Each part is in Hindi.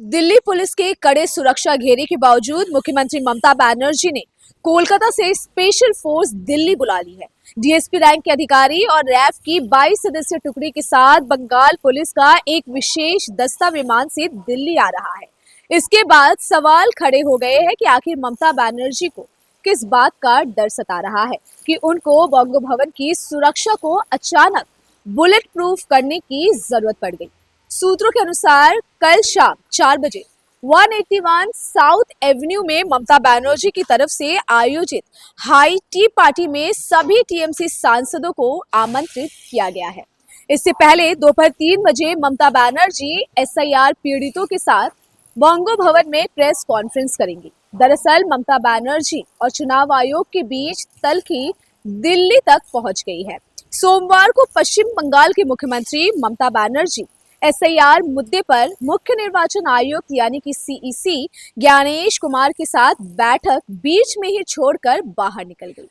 दिल्ली पुलिस के कड़े सुरक्षा घेरे के बावजूद मुख्यमंत्री ममता बनर्जी ने कोलकाता से स्पेशल फोर्स दिल्ली बुला ली है। डीएसपी रैंक के अधिकारी और रैफ की 22 सदस्यीय टुकड़ी के साथ बंगाल पुलिस का एक विशेष दस्ता विमान से दिल्ली आ रहा है। इसके बाद सवाल खड़े हो गए हैं कि आखिर ममता बनर्जी को किस बात का डर सता रहा है कि उनको बंगो भवन की सुरक्षा को अचानक बुलेट प्रूफ करने की जरूरत पड़ गई। सूत्रों के अनुसार कल शाम 4 बजे 181 साउथ एवेन्यू में ममता बनर्जी की तरफ से आयोजित हाई टी पार्टी में सभी टीएमसी सांसदों को आमंत्रित किया गया है। इससे पहले दोपहर 3 बजे ममता बनर्जी एसआईआर पीड़ितों के साथ बंगो भवन में प्रेस कॉन्फ्रेंस करेंगी। दरअसल ममता बनर्जी और चुनाव आयोग के बीच तल्खी दिल्ली तक पहुंच गई है। सोमवार को पश्चिम बंगाल के मुख्यमंत्री ममता बनर्जी एसआईआर मुद्दे पर मुख्य निर्वाचन आयुक्त यानी कि सीईसी ज्ञानेश कुमार के साथ बैठक बीच में ही छोड़कर बाहर निकल गई।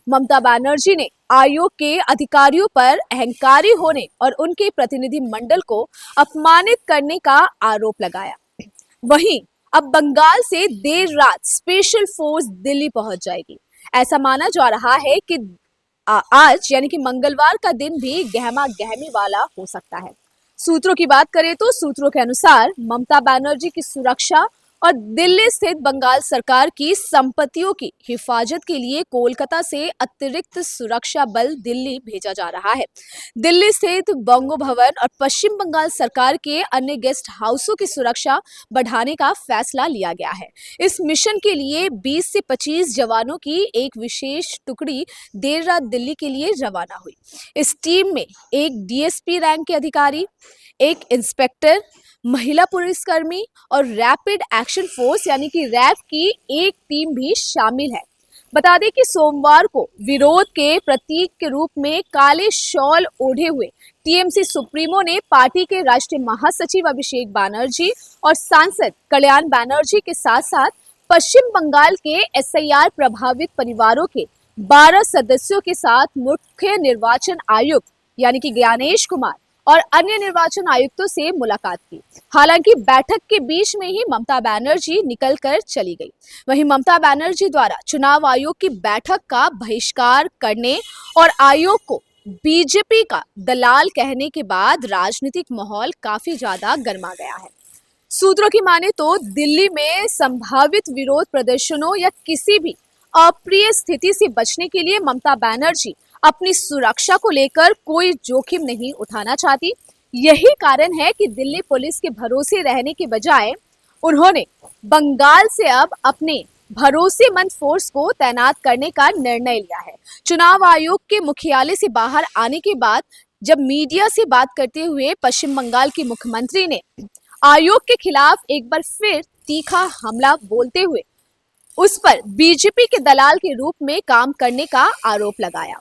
ममता बनर्जी ने आयोग के अधिकारियों पर अहंकारी होने और उनके प्रतिनिधि मंडल को अपमानित करने का आरोप लगाया। वहीं अब बंगाल से देर रात स्पेशल फोर्स दिल्ली पहुंच जाएगी। ऐसा माना जा रहा है कि आज यानी कि मंगलवार का दिन भी गहमा गहमी वाला हो सकता है। सूत्रों की बात करें तो सूत्रों के अनुसार ममता बनर्जी की सुरक्षा और दिल्ली स्थित बंगाल सरकार की संपत्तियों की हिफाजत के लिए कोलकाता से अतिरिक्त सुरक्षा बल दिल्ली भेजा जा रहा है। दिल्ली स्थित बंगो भवन और पश्चिम बंगाल सरकार के अन्य गेस्ट हाउसों की सुरक्षा बढ़ाने का फैसला लिया गया है। इस मिशन के लिए 20 से 25 जवानों की एक विशेष टुकड़ी देर रात दिल्ली के लिए रवाना हुई। इस टीम में एक डीएसपी रैंक के अधिकारी, एक इंस्पेक्टर, महिला पुलिसकर्मी और रैपिड एक्शन फोर्स यानी कि रैफ की एक टीम भी शामिल है। बता दें कि सोमवार को विरोध के प्रतीक के रूप में काले शॉल ओढ़े हुए टीएमसी सुप्रीमो ने पार्टी के राष्ट्रीय महासचिव अभिषेक बनर्जी और सांसद कल्याण बनर्जी के साथ साथ पश्चिम बंगाल के एसआईआर प्रभावित परिवारों के 12 सदस्यों के साथ मुख्य निर्वाचन आयुक्त यानी कि ज्ञानेश कुमार और अन्य निर्वाचन आयुक्तों से मुलाकात की। हालांकि बैठक के बीच में ही ममता बनर्जी निकलकर चली गई। वहीं ममता बनर्जी द्वारा चुनाव आयोग की बैठक का बहिष्कार करने और आयोग को बीजेपी का दलाल कहने के बाद राजनीतिक माहौल काफी ज्यादा गर्मा गया है। सूत्रों की माने तो दिल्ली में संभावित विरोध प्रदर्शनों या किसी भी अप्रिय स्थिति से बचने के लिए ममता बनर्जी अपनी सुरक्षा को लेकर कोई जोखिम नहीं उठाना चाहती। यही कारण है कि दिल्ली पुलिस के भरोसे रहने के बजाय उन्होंने बंगाल से अब अपने भरोसेमंद फोर्स को तैनात करने का निर्णय लिया है। चुनाव आयोग के मुख्यालय से बाहर आने के बाद जब मीडिया से बात करते हुए पश्चिम बंगाल के मुख्यमंत्री ने आयोग के खिलाफ एक बार फिर तीखा हमला बोलते हुए उस पर बीजेपी के दलाल के रूप में काम करने का आरोप लगाया।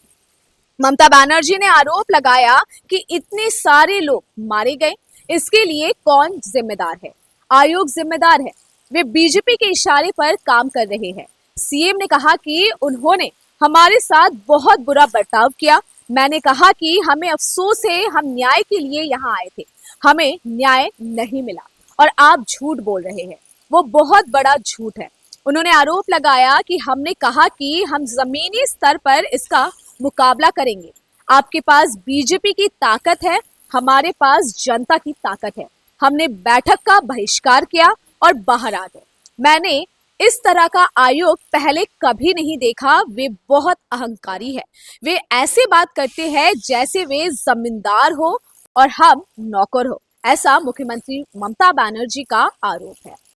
ममता बनर्जी ने आरोप लगाया कि इतने सारे लोग मारे गए, इसके लिए कौन जिम्मेदार है? आयोग जिम्मेदार है। वे बीजेपी के इशारे पर काम कर रहे हैं। सीएम ने कहा कि उन्होंने हमारे साथ बहुत बुरा बर्ताव किया। मैंने कहा कि हमें अफसोस है, हम न्याय के लिए यहाँ आए थे, हमें न्याय नहीं मिला और आप झूठ बोल रहे हैं। वो बहुत बड़ा झूठ है। उन्होंने आरोप लगाया कि हमने कहा कि हम जमीनी स्तर पर इसका मुकाबला करेंगे। आपके पास बीजेपी की ताकत है, हमारे पास जनता की ताकत है। हमने बैठक का बहिष्कार किया और बाहर आ गए। मैंने इस तरह का आयोग पहले कभी नहीं देखा। वे बहुत अहंकारी है। वे ऐसे बात करते हैं जैसे वे जमींदार हो और हम नौकर हो। ऐसा मुख्यमंत्री ममता बनर्जी का आरोप है।